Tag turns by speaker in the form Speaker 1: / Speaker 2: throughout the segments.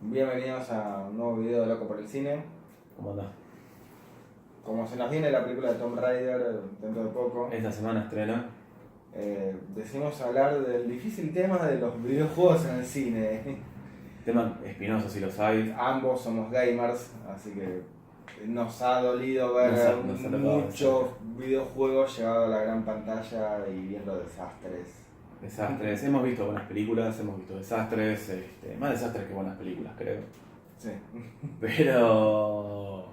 Speaker 1: Bienvenidos a un nuevo video de Loco por el Cine.
Speaker 2: ¿Cómo andás?
Speaker 1: Como se nos viene la película de Tomb Raider dentro de poco,
Speaker 2: Esta semana estrena.
Speaker 1: decidimos hablar del difícil tema de los videojuegos en el cine.
Speaker 2: Tema espinoso si los hay.
Speaker 1: Ambos somos gamers, así que nos ha dolido ver
Speaker 2: Nos ha tocado
Speaker 1: muchos videojuegos llevados a la gran pantalla y viendo desastres.
Speaker 2: Desastres. Hemos visto buenas películas, hemos visto desastres. Más desastres que buenas películas, creo.
Speaker 1: Sí.
Speaker 2: Pero...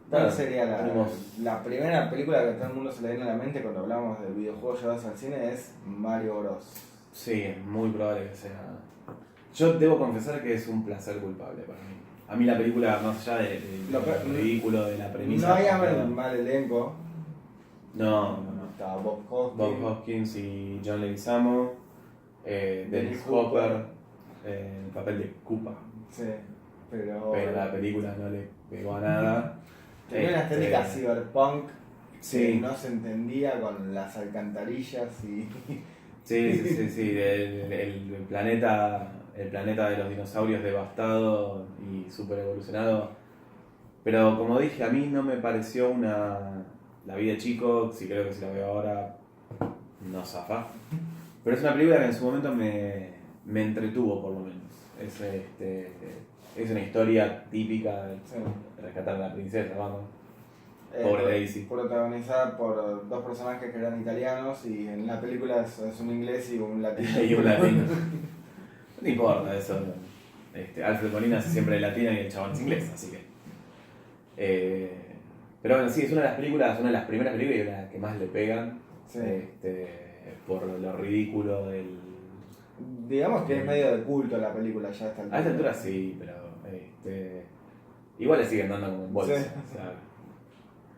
Speaker 1: ¿Cuál
Speaker 2: Bueno,
Speaker 1: sería
Speaker 2: tenemos-
Speaker 1: la primera película que a todo el mundo se le viene a la mente cuando hablamos de videojuegos llevados al cine? Es Mario Bros.
Speaker 2: Sí, es muy probable que sea... Yo debo confesar que es un placer culpable para mí. A mí la película, más allá de
Speaker 1: Lo pe-
Speaker 2: lo ridículo de la premisa...
Speaker 1: No había mal elenco.
Speaker 2: No.
Speaker 1: Estaba Bob Hoskins.
Speaker 2: Bob Hoskins y John Leguizamo, Dennis
Speaker 1: Dennis
Speaker 2: Hopper,
Speaker 1: Hopper.
Speaker 2: en el papel de Koopa.
Speaker 1: Sí, pero
Speaker 2: La película no le pegó a nada.
Speaker 1: tenía una estética
Speaker 2: Este,
Speaker 1: cyberpunk que
Speaker 2: Sí,
Speaker 1: no se entendía con las alcantarillas y...
Speaker 2: sí. El planeta de los dinosaurios devastado y super evolucionado. Pero como dije, a mí no me pareció una... La vi de chico, sí creo que si la veo ahora no zafa. Pero es una película que en su momento me entretuvo por lo menos. Es una historia típica de
Speaker 1: Sí.
Speaker 2: rescatar a la princesa, vamos. Pobre Daisy.
Speaker 1: Protagonizada por dos personajes que eran italianos y en la película es un inglés y un latino.
Speaker 2: Y un latino. No importa eso. Alfred Molina hace siempre de latino y el chabón es inglés, así que. Pero bueno, sí, es una de las películas, una de las primeras películas y una de las que más le pegan.
Speaker 1: Sí.
Speaker 2: Por lo ridículo del.
Speaker 1: Digamos que es medio de culto la película ya a esta altura.
Speaker 2: A esta altura sí, pero. Igual le siguen dando como en bolsa.
Speaker 1: Sí.
Speaker 2: O sea,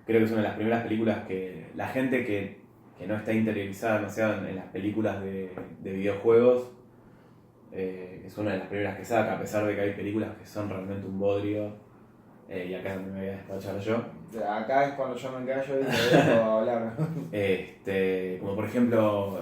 Speaker 2: creo que es una de las primeras películas que la gente que no está interiorizada demasiado en las películas de videojuegos es una de las primeras que saca, a pesar de que hay películas que son realmente un bodrio. Y acá es donde me voy a despachar yo.
Speaker 1: Acá es cuando yo me callo y te dejo hablar.
Speaker 2: Como por ejemplo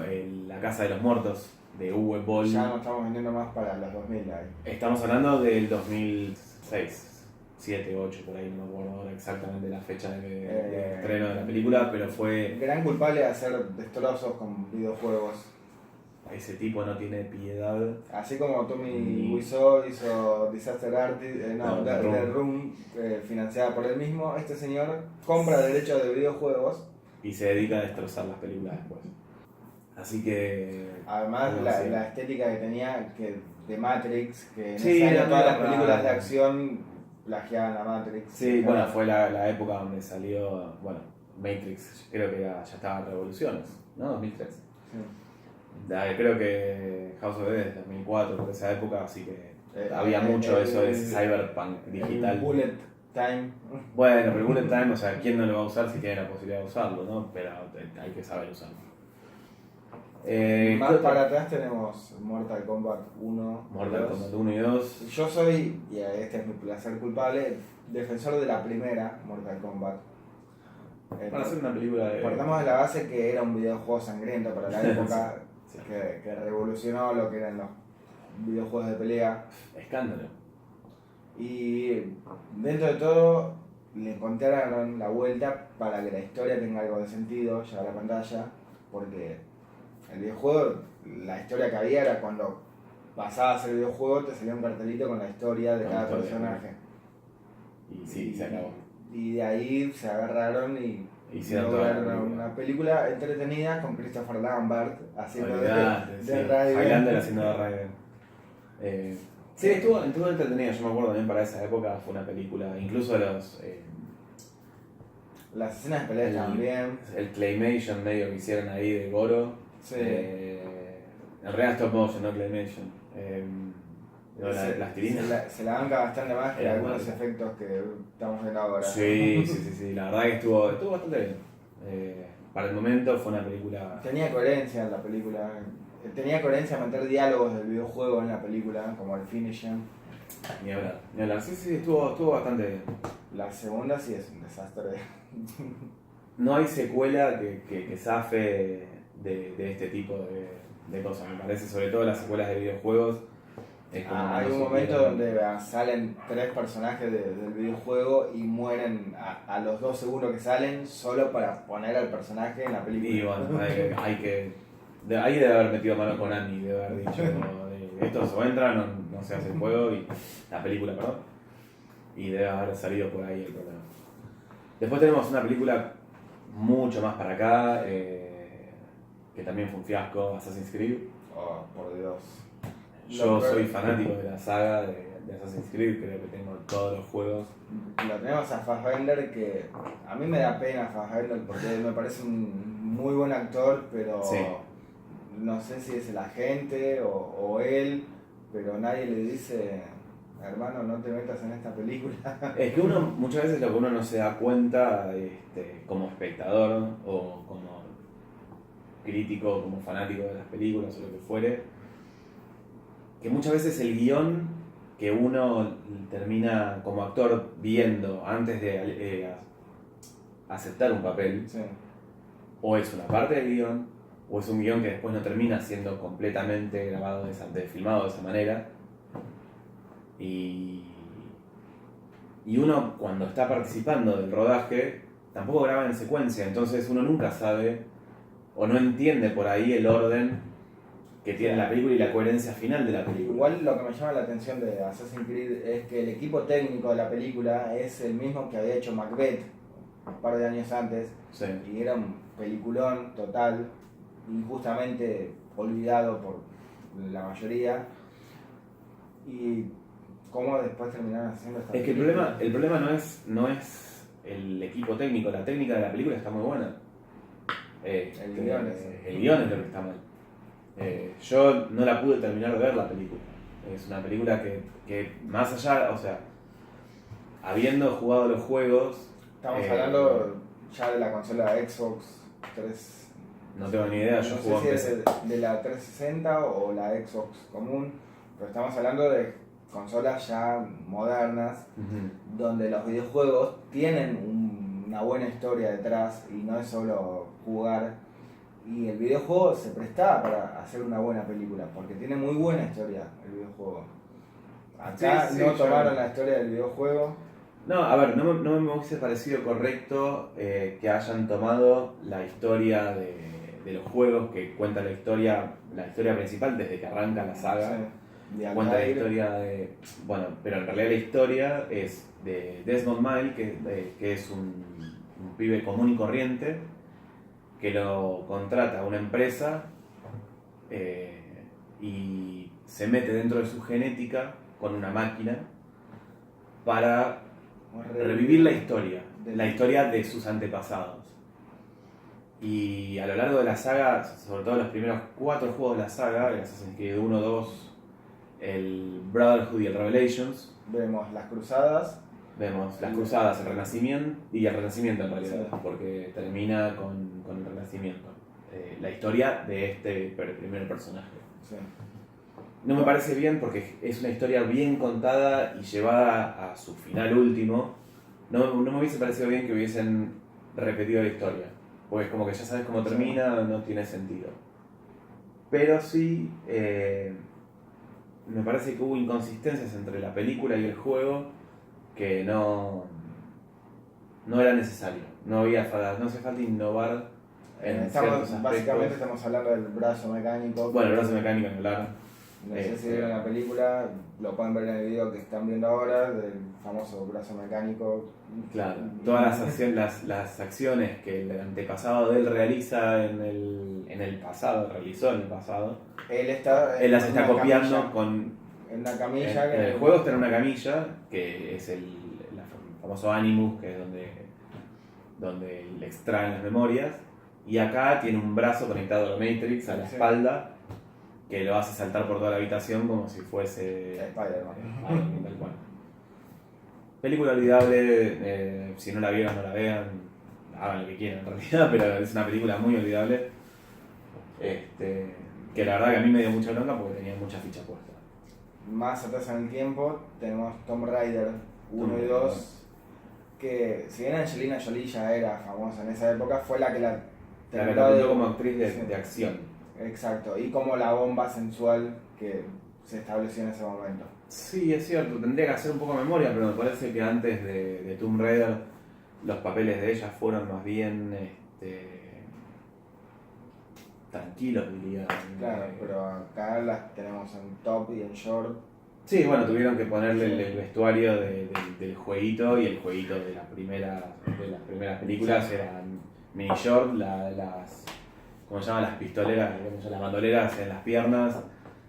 Speaker 2: La Casa de los Muertos de Uwe Boll.
Speaker 1: Ya no estamos vendiendo más para los 2000 ahí.
Speaker 2: Estamos hablando del 2006, 7, 8, por ahí, no me acuerdo ahora exactamente la fecha de estreno de la película, pero fue...
Speaker 1: Gran culpable de hacer destrozos con videojuegos.
Speaker 2: Ese tipo no tiene piedad.
Speaker 1: Así como Tommy
Speaker 2: Ni-
Speaker 1: Wiseau hizo Disaster Artist,
Speaker 2: No,
Speaker 1: The
Speaker 2: The Room.
Speaker 1: Room, financiada por él mismo. Este señor compra derechos de videojuegos.
Speaker 2: Y se dedica a destrozar las películas después. Así que...
Speaker 1: Además,
Speaker 2: ¿cómo
Speaker 1: la
Speaker 2: decir?
Speaker 1: estética que tenía de Matrix, que en
Speaker 2: Sí,
Speaker 1: ese año
Speaker 2: era
Speaker 1: todas las
Speaker 2: medio
Speaker 1: películas de
Speaker 2: raro.
Speaker 1: acción plagiaban a Matrix.
Speaker 2: Sí, bueno, fue la época donde salió, bueno, Matrix, creo que ya estaba en Revoluciones, ¿no? 2003.
Speaker 1: Sí.
Speaker 2: Creo que House of Dead es 2004, por esa época, así que había
Speaker 1: Eh,
Speaker 2: mucho
Speaker 1: el-
Speaker 2: eso de cyberpunk digital.
Speaker 1: El Bullet Time.
Speaker 2: Bueno, pero el Bullet Time, o sea, ¿quién no lo va a usar si tiene la posibilidad de usarlo, no? Pero hay que saber usarlo.
Speaker 1: Más
Speaker 2: ¿qué otra?
Speaker 1: para atrás tenemos Mortal Kombat 1.
Speaker 2: Mortal
Speaker 1: 2.
Speaker 2: Kombat 1 y 2.
Speaker 1: Yo soy, y este es mi placer culpable, defensor de la primera Mortal Kombat.
Speaker 2: Para hacer una película de...
Speaker 1: Partamos de la base que era un videojuego sangriento para la época,
Speaker 2: Sí.
Speaker 1: que revolucionó lo que eran los videojuegos de pelea.
Speaker 2: Escándalo.
Speaker 1: Y dentro de todo le encontraron la vuelta para que la historia tenga algo de sentido, llegar a la pantalla, porque el videojuego, la historia que había era cuando pasabas el videojuego te salía un cartelito con la historia de
Speaker 2: Con
Speaker 1: cada
Speaker 2: la historia,
Speaker 1: personaje.
Speaker 2: Y sí, se acabó.
Speaker 1: Y de ahí se agarraron y
Speaker 2: Hicieron toda la
Speaker 1: lograron
Speaker 2: película.
Speaker 1: una película entretenida con Christopher Lambert haciendo
Speaker 2: Olvidate,
Speaker 1: de
Speaker 2: sí.
Speaker 1: Raiden.
Speaker 2: Highlander haciendo de Raiden. Sí, estuvo entretenido. Yo me acuerdo también para esa época fue una película. Incluso
Speaker 1: Las escenas de pelea estaban bien.
Speaker 2: el claymation medio que hicieron ahí de Goro.
Speaker 1: Sí.
Speaker 2: En realidad stop motion, no claymation. La plastilina.
Speaker 1: Se la banca bastante más que
Speaker 2: Era
Speaker 1: algunos
Speaker 2: malo.
Speaker 1: efectos que estamos viendo ahora.
Speaker 2: Sí. La verdad que estuvo bastante bien. Para el momento fue una película.
Speaker 1: Tenía coherencia en la película. Tenía coherencia meter diálogos del videojuego en la película, como el finishing.
Speaker 2: Ni hablar. Sí, estuvo bastante bien.
Speaker 1: La segunda sí es un desastre.
Speaker 2: No hay secuela que zafe de este tipo de cosas, me parece, sobre todo las secuelas de videojuegos. Es como
Speaker 1: Hay
Speaker 2: no
Speaker 1: un momento
Speaker 2: supieron-
Speaker 1: donde salen 3 personajes del videojuego y mueren a los 2 segundos que salen solo para poner al personaje en la película.
Speaker 2: Y bueno, ahí debe haber metido mano con Annie, debe haber dicho, esto o entra, no se hace el juego, y la película, perdón, y debe haber salido por ahí el problema. Después tenemos una película mucho más para acá, que también fue un fiasco, Assassin's Creed.
Speaker 1: Oh, por Dios.
Speaker 2: Yo soy fanático de la saga de Assassin's Creed, creo que tengo todos los juegos.
Speaker 1: Lo tenemos a Fassbender, que a mí me da pena Fassbender porque me parece un muy buen actor, pero
Speaker 2: Sí.
Speaker 1: no sé si es el agente o él, pero nadie le dice, hermano, no te metas en esta película.
Speaker 2: Es que uno, muchas veces lo que uno no se da cuenta, como espectador o como crítico o como fanático de las películas o lo que fuere, que muchas veces el guión que uno termina como actor viendo antes de aceptar un papel,
Speaker 1: Sí.
Speaker 2: o es una parte del guión, o es un guión que después no termina siendo completamente grabado, filmado de esa manera. Y uno, cuando está participando del rodaje, tampoco graba en secuencia, entonces uno nunca sabe o no entiende por ahí el orden que tiene la película y la coherencia final de la película.
Speaker 1: Igual lo que me llama la atención de Assassin's Creed es que el equipo técnico de la película es el mismo que había hecho Macbeth un par de años antes,
Speaker 2: Sí.
Speaker 1: y era un peliculón total, injustamente olvidado por la mayoría. Y cómo después terminaron haciendo esta
Speaker 2: Es que
Speaker 1: película.
Speaker 2: el problema no es el equipo técnico, la técnica de la película está muy buena.
Speaker 1: El guión es-
Speaker 2: El guión es lo que está mal. Yo no la pude terminar de ver la película. Es una película que más allá, o sea, habiendo jugado los juegos,
Speaker 1: Estamos hablando ya de la consola Xbox 3.
Speaker 2: no tengo ni idea, yo
Speaker 1: No
Speaker 2: juego
Speaker 1: sé
Speaker 2: en
Speaker 1: si
Speaker 2: PC.
Speaker 1: es de la 360 o la Xbox común, pero estamos hablando de consolas ya modernas,
Speaker 2: Ujú.
Speaker 1: donde los videojuegos tienen una buena historia detrás y no es solo jugar. Y el videojuego se prestaba para hacer una buena película, porque tiene muy buena historia el videojuego. Acá
Speaker 2: Sí, sí,
Speaker 1: no
Speaker 2: yo-
Speaker 1: tomaron la historia del videojuego.
Speaker 2: No, a ver, no me hubiese parecido correcto que hayan tomado la historia de los juegos, que cuenta la historia principal desde que arranca la saga.
Speaker 1: Sí, de
Speaker 2: Cuenta la
Speaker 1: Altair.
Speaker 2: historia de. Bueno, pero en realidad la historia es de Desmond Miles, que es un pibe común y corriente, que lo contrata a una empresa y se mete dentro de su genética con una máquina para revivir la historia de sus antepasados. Y a lo largo de la saga, sobre todo los primeros 4 juegos de la saga, el Assassin's Creed 1, 2, el Brotherhood y el Revelations,
Speaker 1: Vemos las cruzadas.
Speaker 2: vemos las cruzadas, el renacimiento y el renacimiento en realidad,
Speaker 1: Sí.
Speaker 2: porque termina con el renacimiento. La historia de este primer personaje.
Speaker 1: Sí.
Speaker 2: No me parece bien porque es una historia bien contada y llevada a su final último. No me hubiese parecido bien que hubiesen repetido la historia, pues como que ya sabes cómo termina, no tiene sentido. Pero sí, me parece que hubo inconsistencias entre la película y el juego que no era necesario. No hace falta innovar en ciertos
Speaker 1: Básicamente
Speaker 2: aspectos.
Speaker 1: estamos hablando del brazo mecánico.
Speaker 2: Bueno, el brazo mecánico en hablar.
Speaker 1: No sé si vieron la película, lo pueden ver en el video que están viendo ahora, del famoso brazo mecánico.
Speaker 2: Claro, todas las acciones que el antepasado de él realiza realizó en el pasado,
Speaker 1: Él
Speaker 2: él las
Speaker 1: en
Speaker 2: está
Speaker 1: una
Speaker 2: copiando
Speaker 1: camilla,
Speaker 2: con...
Speaker 1: en una camilla.
Speaker 2: En el juego está en una camilla, que es el famoso Animus, que es donde le extraen las memorias, y acá tiene un brazo conectado a la Matrix, a la
Speaker 1: Sí.
Speaker 2: espalda, que lo hace saltar por toda la habitación como si fuese
Speaker 1: Spider-Man.
Speaker 2: Spider-Man, tal cual. Película olvidable, si no la vieron no la vean, hagan lo que quieran en realidad, pero es una película muy olvidable, que la verdad que a mí me dio mucha bronca porque tenía mucha ficha puesta.
Speaker 1: Más atrás en el tiempo tenemos Tomb Raider 1
Speaker 2: Tomb
Speaker 1: y
Speaker 2: Raider.
Speaker 1: 2, que si bien Angelina Jolie ya era famosa en esa época, fue la que la
Speaker 2: La
Speaker 1: terminó
Speaker 2: catapultó
Speaker 1: de-
Speaker 2: como actriz
Speaker 1: sí.
Speaker 2: de acción.
Speaker 1: Exacto, y como la bomba sensual que se estableció en ese momento.
Speaker 2: Sí, es cierto, tendría que hacer un poco de memoria, pero me parece que antes de Tomb Raider los papeles de ella fueron más bien tranquilos, diría.
Speaker 1: Claro, pero acá las tenemos en top y en short.
Speaker 2: Sí, bueno, tuvieron que ponerle
Speaker 1: Sí.
Speaker 2: el vestuario del jueguito, y el jueguito de las primeras películas
Speaker 1: Sí.
Speaker 2: eran mini short, las ¿cómo se llaman? Las pistoleras, las bandoleras en las piernas,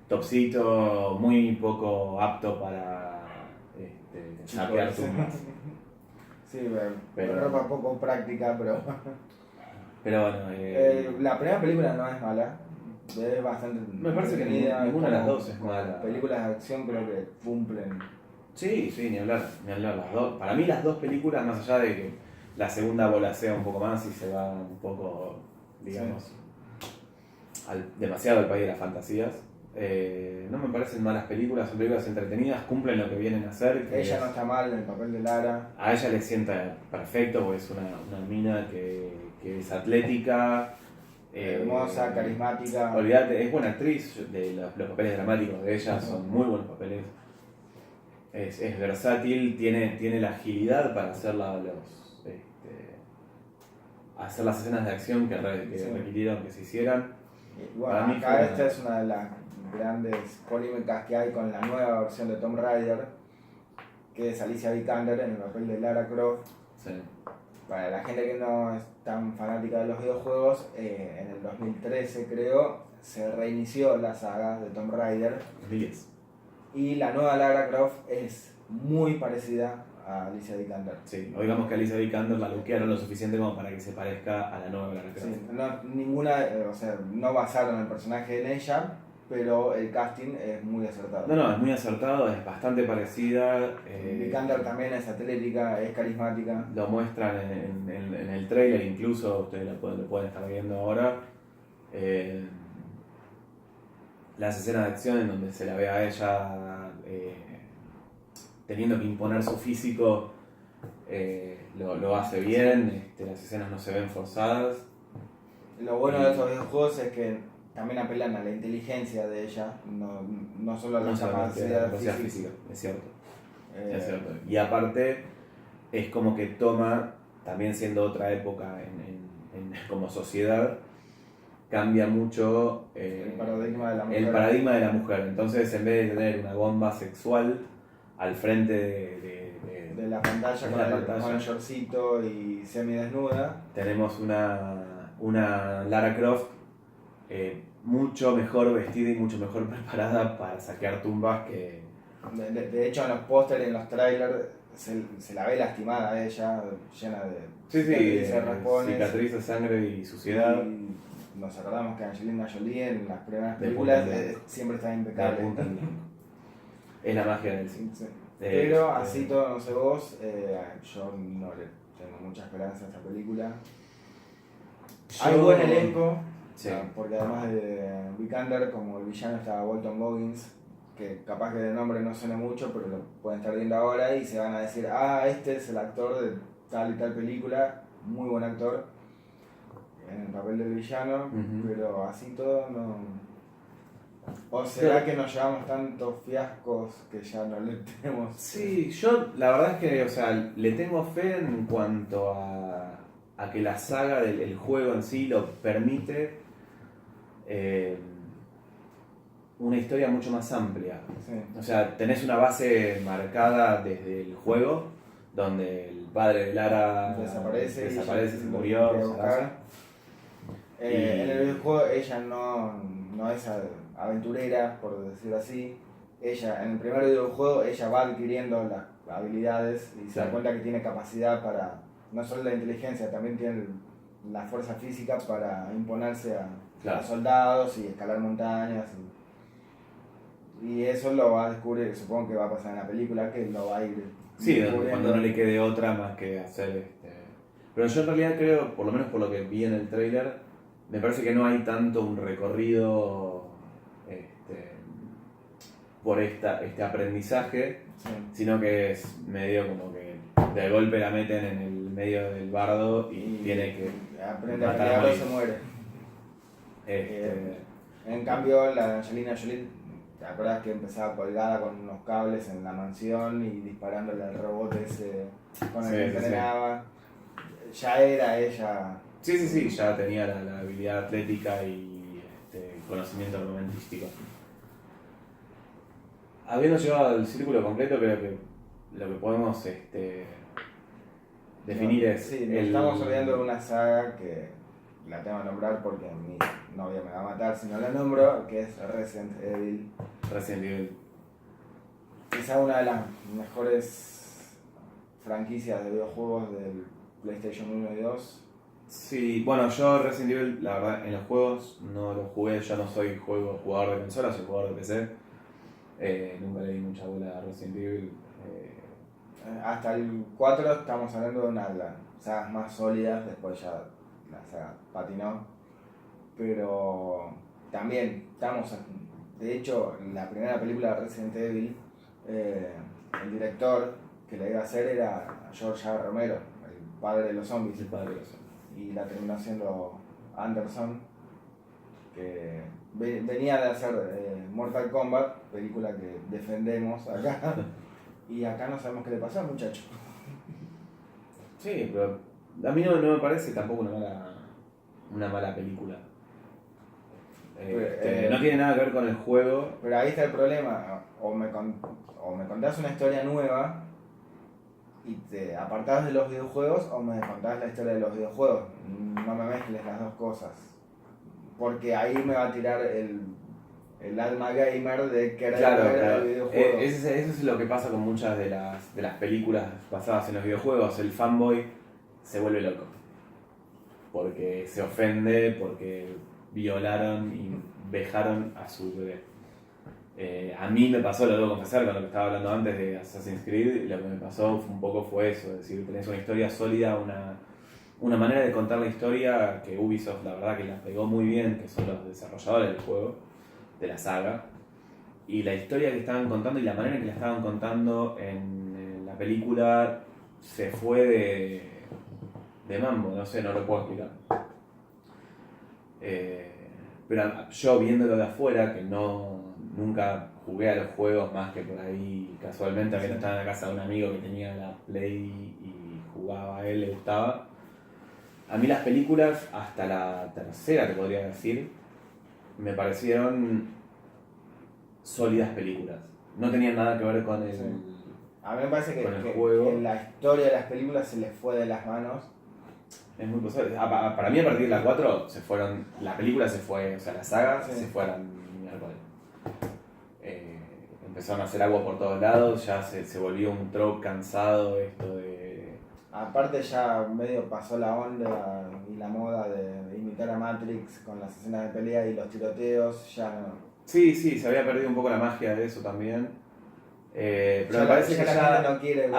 Speaker 2: topsito muy poco apto para saquear
Speaker 1: Chicos.
Speaker 2: tumbas.
Speaker 1: Sí,
Speaker 2: Pero-
Speaker 1: ropa poco práctica, pero...
Speaker 2: Pero bueno,
Speaker 1: la primera película no es mala, es bastante
Speaker 2: me parece que
Speaker 1: entretenida,
Speaker 2: ninguna de las
Speaker 1: como
Speaker 2: dos es mala.
Speaker 1: películas de acción creo que cumplen.
Speaker 2: Sí, ni hablar, las dos. Para mí las dos películas, más allá de que la segunda volasea un poco más y se va un poco, digamos, demasiado al país de las fantasías, no me parecen malas películas, son películas entretenidas, cumplen lo que vienen a hacer.
Speaker 1: Ella no está mal en el papel de Lara.
Speaker 2: A ella le sienta perfecto porque es una mina que es atlética.
Speaker 1: Hermosa, carismática.
Speaker 2: Olvídate, es buena actriz, los papeles dramáticos de ella son muy buenos papeles. Es versátil, tiene la agilidad para hacer hacer las escenas de acción que
Speaker 1: Sí.
Speaker 2: requirieron que se hicieran.
Speaker 1: Y bueno,
Speaker 2: Para mí
Speaker 1: acá
Speaker 2: fue
Speaker 1: esta es una de las grandes polémicas que hay con la nueva versión de Tomb Raider, que es Alicia Vikander en el papel de Lara Croft.
Speaker 2: Sí.
Speaker 1: Para la gente que no es tan fanática de los videojuegos, en el 2013 creo, se reinició la saga de Tomb Raider
Speaker 2: 2010.
Speaker 1: y la nueva Lara Croft es muy parecida a Alicia Vikander.
Speaker 2: Sí, o digamos que Alicia Vikander la luquearon lo suficiente como para que se parezca a la nueva Lara Croft.
Speaker 1: Sí, ninguna, o sea, no basaron el personaje en ella, pero el casting es muy acertado.
Speaker 2: No, es muy acertado, es bastante parecida.
Speaker 1: Vikander también es atlética, es carismática.
Speaker 2: Lo muestran en el trailer, incluso ustedes lo pueden estar viendo ahora. Las escenas de acción en donde se la ve a ella teniendo que imponer su físico, lo hace bien, las escenas no se ven forzadas.
Speaker 1: Lo bueno de estos videojuegos es que también apelan a la inteligencia de ella, no solo a la
Speaker 2: No solamente
Speaker 1: capacidad
Speaker 2: capacidad
Speaker 1: física.
Speaker 2: física, es cierto.
Speaker 1: Eh,
Speaker 2: Es cierto. Y aparte, es como que toma, también siendo otra época como sociedad, cambia mucho
Speaker 1: El paradigma de la mujer.
Speaker 2: el paradigma de la mujer. Entonces, en vez de tener una bomba sexual al frente
Speaker 1: de la pantalla
Speaker 2: de
Speaker 1: con,
Speaker 2: la
Speaker 1: el,
Speaker 2: pantalla,
Speaker 1: con el shortcito y semidesnuda.
Speaker 2: tenemos una Lara Croft mucho mejor vestida y mucho mejor preparada para saquear tumbas que...
Speaker 1: De hecho, en los pósteres, en los trailers, se la ve lastimada a ella, llena de cicatrices, raspones.
Speaker 2: cicatrices, sangre y suciedad.
Speaker 1: Y nos acordamos que Angelina Jolie en las primeras
Speaker 2: De
Speaker 1: películas
Speaker 2: punta en blanco.
Speaker 1: siempre está
Speaker 2: De
Speaker 1: impecable.
Speaker 2: punta en blanco. Es la magia del cine.
Speaker 1: Sí. Pero
Speaker 2: Este,
Speaker 1: así todo, no sé vos, yo no le tengo mucha esperanza a esta película. Hay
Speaker 2: Yo-
Speaker 1: buen elenco,
Speaker 2: Sí.
Speaker 1: porque además de Vikander, como el villano estaba Walton Goggins, que capaz que de nombre no suene mucho, pero lo pueden estar viendo ahora y se van a decir, este es el actor de tal y tal película, muy buen actor, en el papel del villano,
Speaker 2: Ujú.
Speaker 1: pero así todo no... ¿O será que nos llevamos tantos fiascos que ya no le tenemos?
Speaker 2: Sí, yo la verdad es que, o sea, le tengo fe en cuanto a que la saga del juego en sí lo permite una historia mucho más amplia.
Speaker 1: Sí.
Speaker 2: O sea, tenés una base marcada desde el juego, donde el padre de Lara
Speaker 1: Desaparece,
Speaker 2: se
Speaker 1: y
Speaker 2: murió.
Speaker 1: quiere
Speaker 2: se
Speaker 1: buscar.
Speaker 2: casa.
Speaker 1: En el videojuego ella no es aventurera, por decirlo así. Ella, en el primer videojuego, ella va adquiriendo las habilidades y se da
Speaker 2: Claro.
Speaker 1: cuenta que tiene capacidad para, no solo la inteligencia, también tiene la fuerza física para imponerse a
Speaker 2: Claro.
Speaker 1: soldados y escalar montañas. Y eso lo va a descubrir, supongo que va a pasar en la película, que lo va a ir
Speaker 2: Sí,
Speaker 1: descubriendo.
Speaker 2: cuando no le quede otra más que hacer Pero yo en realidad creo, por lo menos por lo que vi en el trailer, me parece que no hay tanto un recorrido por este aprendizaje,
Speaker 1: Sí.
Speaker 2: sino que es medio como que de golpe la meten en el medio del bardo y tiene que...
Speaker 1: aprende a
Speaker 2: matar
Speaker 1: pelear
Speaker 2: a
Speaker 1: o se muere.
Speaker 2: este,
Speaker 1: En cambio, la Angelina Jolie ¿te acuerdas que empezaba colgada con unos cables en la mansión y disparándole al robot ese con el que entrenaba? Ya era ella.
Speaker 2: Sí, ya tenía la habilidad atlética y conocimiento armamentístico. Habiendo llegado al círculo completo, creo que lo que podemos definir es...
Speaker 1: Sí, nos estamos olvidando de una saga que la tengo que nombrar porque mi novia me va a matar si no la nombro, que es Resident Evil.
Speaker 2: Resident Evil.
Speaker 1: Quizá una de las mejores franquicias de videojuegos del PlayStation 1 y 2.
Speaker 2: Sí, bueno, yo Resident Evil, la verdad, en los juegos no los jugué, yo no soy jugador de consola, soy jugador de PC. Nunca le di mucha bola a Resident Evil.
Speaker 1: Hasta el 4 estamos hablando de una de las sagas más sólidas, después ya la saga patinó. Pero también estamos, de hecho, la primera película de Resident Evil, el director que la iba a hacer era George A. Romero, el padre de los zombies.
Speaker 2: El padre de los zombies.
Speaker 1: Y la terminó haciendo Anderson, que venía de hacer Mortal Kombat, película que defendemos acá, y acá no sabemos qué le pasó al muchacho.
Speaker 2: Sí, pero a mí no me parece tampoco una mala película. No tiene nada que ver con el juego.
Speaker 1: Pero ahí está el problema, o me contás una historia nueva y te apartás de los videojuegos, o me contás la historia de los videojuegos. No me mezcles las dos cosas, porque ahí me va a tirar el alma gamer de querer ver el videojuego.
Speaker 2: Eso es lo que pasa con muchas de las películas basadas en los videojuegos. El fanboy se vuelve loco porque se ofende, porque violaron y vejaron a su bebé. A mí me pasó, lo debo confesar, con lo que estaba hablando antes de Assassin's Creed, lo que me pasó fue eso, es decir, tenés una historia sólida, una manera de contar la historia que Ubisoft la verdad que la pegó muy bien, que son los desarrolladores del juego, de la saga, y la historia que estaban contando y la manera en que la estaban contando en la película se fue de mambo, no sé, no lo puedo explicar. Pero yo viéndolo de afuera, que nunca jugué a los juegos más que por ahí casualmente, había estado en la casa de un amigo que tenía la Play y jugaba a él, le gustaba. A mí las películas, hasta la tercera te podría decir, me parecieron sólidas películas. No tenían nada que ver con el,
Speaker 1: sí. A mí me parece que
Speaker 2: juego.
Speaker 1: Que la historia de las películas se les fue de las manos.
Speaker 2: Es muy posible. Para mí a partir de la 4 la película se fue, o sea, la saga se fue a la miércoles. Empezaron a hacer agua por todos lados, ya se volvió un trope cansado esto de...
Speaker 1: Aparte ya medio pasó la onda y la moda de imitar a Matrix con las escenas de pelea y los tiroteos, ya no.
Speaker 2: Sí, se había perdido un poco la magia de eso también. Pero
Speaker 1: ya
Speaker 2: me parece que
Speaker 1: la
Speaker 2: ya
Speaker 1: gente no quiere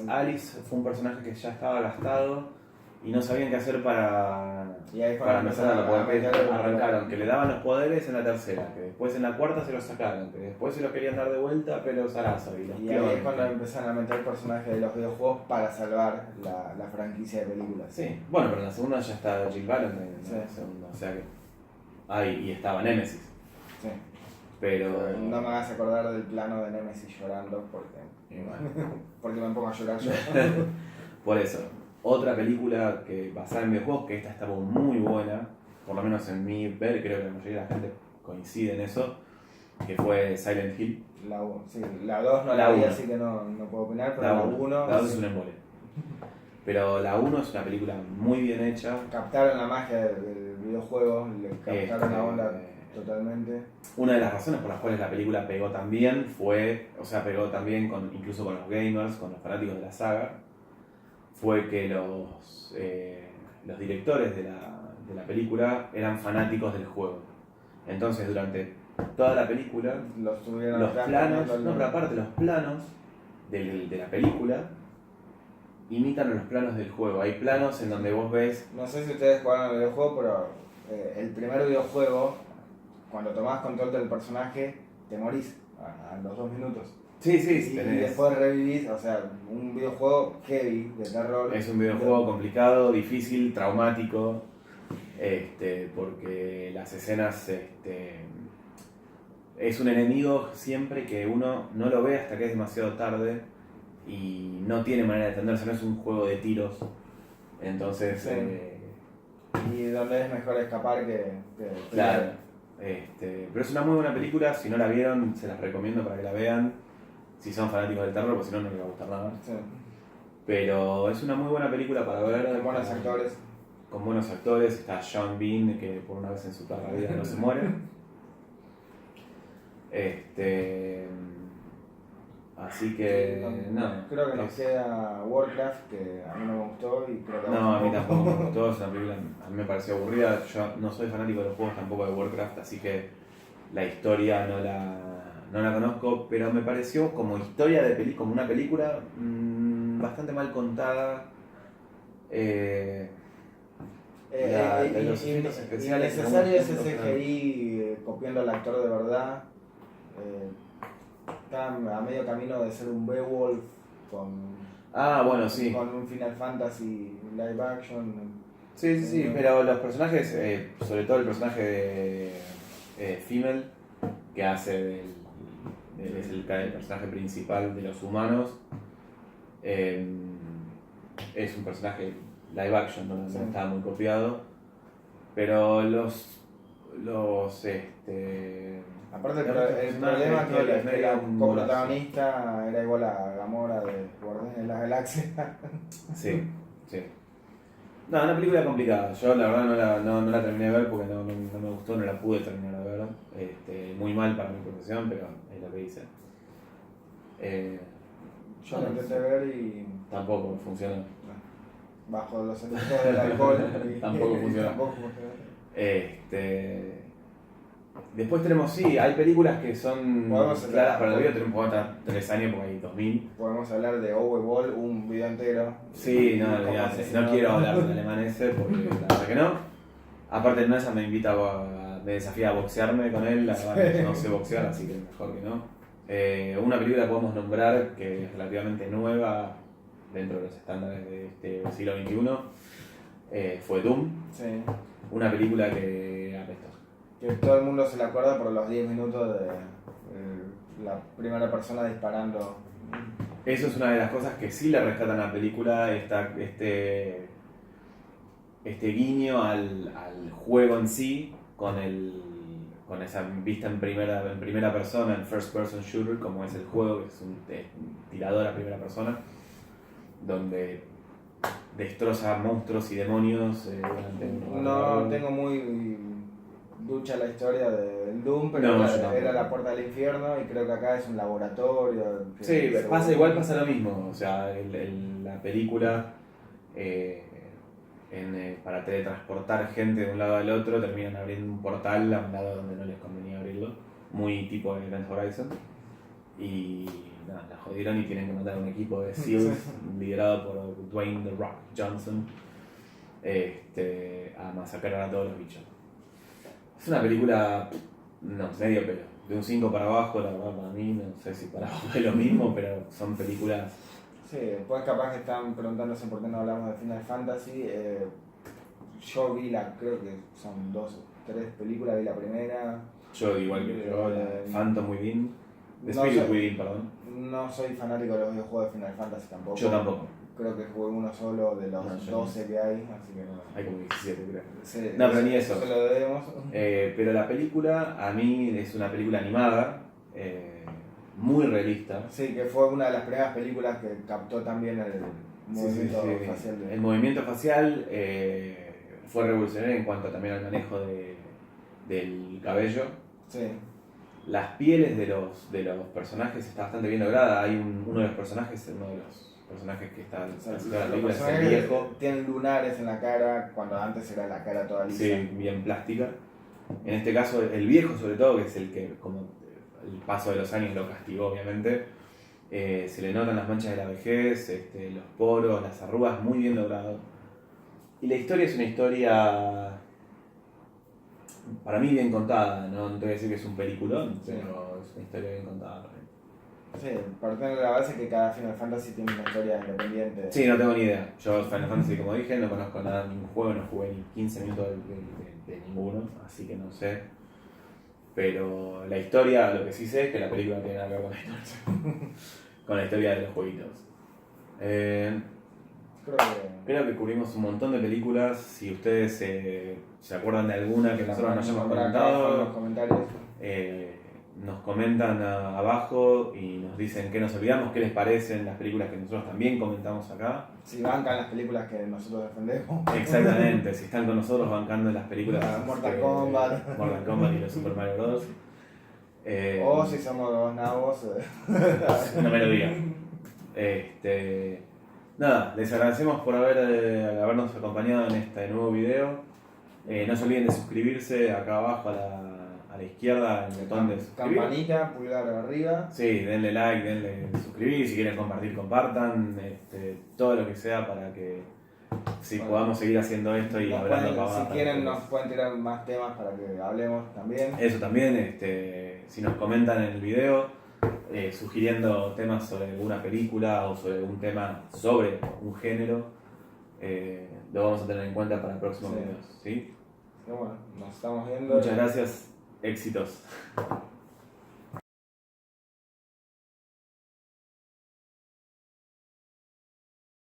Speaker 2: Alice fue un personaje que ya estaba gastado y no sabían qué hacer para empezar a poder. Arrancaron, que le daban los poderes en la tercera, que después en la cuarta se los sacaron, que después se los querían dar de vuelta, pero zarazo.
Speaker 1: Y ahí es cuando empezaron a meter personajes de los videojuegos para salvar la franquicia de películas.
Speaker 2: Sí, bueno, pero en la segunda ya está Jill Valentine en la
Speaker 1: Sí.
Speaker 2: segunda, o sea que... y estaba Nemesis.
Speaker 1: Sí.
Speaker 2: Pero...
Speaker 1: No me hagas acordar del plano de Nemesis llorando porque me pongo a llorar yo.
Speaker 2: Por eso. Otra película que basada en videojuegos, que esta estaba muy buena, por lo menos en mi ver, creo que la mayoría de la gente coincide en eso, que fue Silent Hill.
Speaker 1: La 2 no la vi, así que no puedo opinar, pero la 1...
Speaker 2: La 2 es un embole. Pero la 1 es una película muy bien hecha.
Speaker 1: Captaron la magia del videojuego, le captaron la onda totalmente.
Speaker 2: Una de las razones por las cuales la película pegó tan bien pegó también incluso con los gamers, con los fanáticos de la saga, fue que los directores de la película eran fanáticos del juego. Entonces durante toda la película los planos, pero aparte los planos de la película imitan a los planos del juego. Hay planos en donde vos ves...
Speaker 1: No sé si ustedes jugaron el videojuego, pero el primer videojuego, cuando tomás control del personaje, te morís a los 2 minutos.
Speaker 2: Sí,
Speaker 1: y después revivís, o sea, un videojuego heavy, de terror.
Speaker 2: Es un videojuego complicado, difícil, traumático, porque las escenas es un enemigo siempre que uno no lo ve hasta que es demasiado tarde y no tiene manera de defenderse, no es un juego de tiros. Entonces,
Speaker 1: Sí. Y donde es mejor escapar que
Speaker 2: claro. Pero es una muy buena película, si no la vieron, se las recomiendo para que la vean. Si son fanáticos del terror, porque si no, no les va a gustar nada.
Speaker 1: Sí.
Speaker 2: Pero es una muy buena película para ver.
Speaker 1: Con buenos actores.
Speaker 2: Con buenos actores. Está Sean Bean, que por una vez en su perra vida no se muere. Así que, no.
Speaker 1: Creo que nos queda Warcraft, que a mí no me gustó y creo que
Speaker 2: No, a mí tampoco me gustó, es una película, a mí me pareció aburrida. Yo no soy fanático de los juegos tampoco de Warcraft, así que la historia no la conozco, pero me pareció como historia de como una película bastante mal contada. De los efectos especiales.
Speaker 1: Innecesario ese CGI copiando al actor de verdad. Está a medio camino de ser un Beowulf
Speaker 2: Bueno, sí.
Speaker 1: con un Final Fantasy live action.
Speaker 2: Sí, pero los personajes, sobre todo el personaje de Female, que hace es el personaje principal de los humanos, es un personaje live action, no está muy copiado, pero
Speaker 1: aparte el problema es que la coprotagonista era igual a Gamora de Guardianes de la Galaxia.
Speaker 2: Sí. No, una película complicada. Yo la verdad no la terminé de ver porque no me gustó, no la pude terminar de ver. Muy mal para mi profesión, pero es lo que hice.
Speaker 1: Yo la intenté ver y
Speaker 2: tampoco funcionó.
Speaker 1: Bajo los efectos del alcohol
Speaker 2: tampoco funcionó. Después tenemos, hay películas que son claras para el video, podemos estar 3 años porque hay 2000.
Speaker 1: Podemos hablar de Overwall, un video entero.
Speaker 2: Sí, no quiero hablar del alemán ese porque la verdad que no. Aparte Nasa me me desafía a boxearme con él, la verdad no sé boxear, así que mejor que no. Una película podemos nombrar que es relativamente nueva dentro de los estándares de este siglo XXI, fue Doom.
Speaker 1: Sí.
Speaker 2: Una película que apestó.
Speaker 1: Que todo el mundo se le acuerda por los 10 minutos de la primera persona disparando.
Speaker 2: Eso es una de las cosas que sí le rescatan a la película, este guiño al juego en sí, con esa vista en primera persona, en first person shooter, como es el juego, que es un tirador a primera persona, donde destroza monstruos y demonios durante un rato.
Speaker 1: No tengo muy ducha la historia del Doom, pero era la puerta del infierno y creo que acá es un laboratorio.
Speaker 2: Sí, pasa lo mismo. O sea, la película para teletransportar gente de un lado al otro terminan abriendo un portal a un lado donde no les convenía abrirlo, muy tipo de Event Horizon. Y nada, la jodieron y tienen que mandar un equipo de SEALs liderado por Dwayne The Rock Johnson a masacrar a todos los bichos. Es una película, medio pelo. De un 5 para abajo, la verdad, para mí, no sé si para abajo es lo mismo, pero son películas.
Speaker 1: Sí, después capaz que están preguntándose por qué no hablamos de Final Fantasy. Yo creo que son 2 o 3 películas, vi la primera.
Speaker 2: Yo, igual que yo, Phantom Within. Spirit Within, perdón.
Speaker 1: No soy fanático de los videojuegos de Final Fantasy tampoco.
Speaker 2: Yo tampoco.
Speaker 1: Creo que jugué uno solo de los 12 que hay, así que no.
Speaker 2: Hay como 17, creo.
Speaker 1: Sí,
Speaker 2: no, pero ni eso.
Speaker 1: Eso lo debemos.
Speaker 2: Pero la película, a mí, es una película animada, muy realista.
Speaker 1: Sí, que fue una de las primeras películas que captó también el movimiento facial.
Speaker 2: El movimiento facial fue revolucionario en cuanto también al manejo del cabello.
Speaker 1: Sí.
Speaker 2: Las pieles de los personajes está bastante bien lograda. Hay uno de los personajes que está en la película es el viejo.
Speaker 1: Tienen lunares en la cara, cuando antes era la cara toda lisa.
Speaker 2: Sí, bien plástica. En este caso, el viejo sobre todo, que es el que, como el paso de los años lo castigó obviamente, se le notan las manchas de la vejez, los poros, las arrugas, muy bien logrado. Y la historia es una historia, para mí, bien contada. No te voy a decir que es un peliculón,
Speaker 1: sí,
Speaker 2: pero es una historia bien contada también.
Speaker 1: Sí, partiendo de la base que cada Final Fantasy tiene una historia independiente.
Speaker 2: Sí, no tengo ni idea. Yo Final Fantasy, como dije, no conozco nada de ningún juego, no jugué ni 15 minutos de ninguno, así que no sé. pero la historia, lo que sí sé es que la película tiene nada que ver con la historia, con la historia de los jueguitos. Creo que cubrimos un montón de películas. Si ustedes se acuerdan de alguna que nosotros nos hayamos comentado,
Speaker 1: en los comentarios.
Speaker 2: Nos comentan abajo y nos dicen qué nos olvidamos, qué les parecen las películas que nosotros también comentamos acá.
Speaker 1: Si bancan las películas que nosotros defendemos.
Speaker 2: Exactamente, si están con nosotros bancando las películas
Speaker 1: Mortal Kombat
Speaker 2: y los Super Mario Bros.
Speaker 1: O si somos dos nabos.
Speaker 2: No me lo digan. Nada, les agradecemos por habernos acompañado en este nuevo video. No se olviden de suscribirse acá abajo a la izquierda, el botón de suscribir.
Speaker 1: Campanita, pulgar arriba.
Speaker 2: Sí, denle like, denle suscribir, si quieren compartir, compartan, todo lo que sea para que podamos seguir haciendo esto y hablando.
Speaker 1: Si quieren nos pueden tirar más temas para que hablemos también.
Speaker 2: Eso también, si nos comentan en el video, sugiriendo temas sobre alguna película o sobre algún tema sobre un género, lo vamos a tener en cuenta para próximos videos, ¿sí?
Speaker 1: Pero bueno, nos estamos viendo.
Speaker 2: Muchas gracias, éxitos.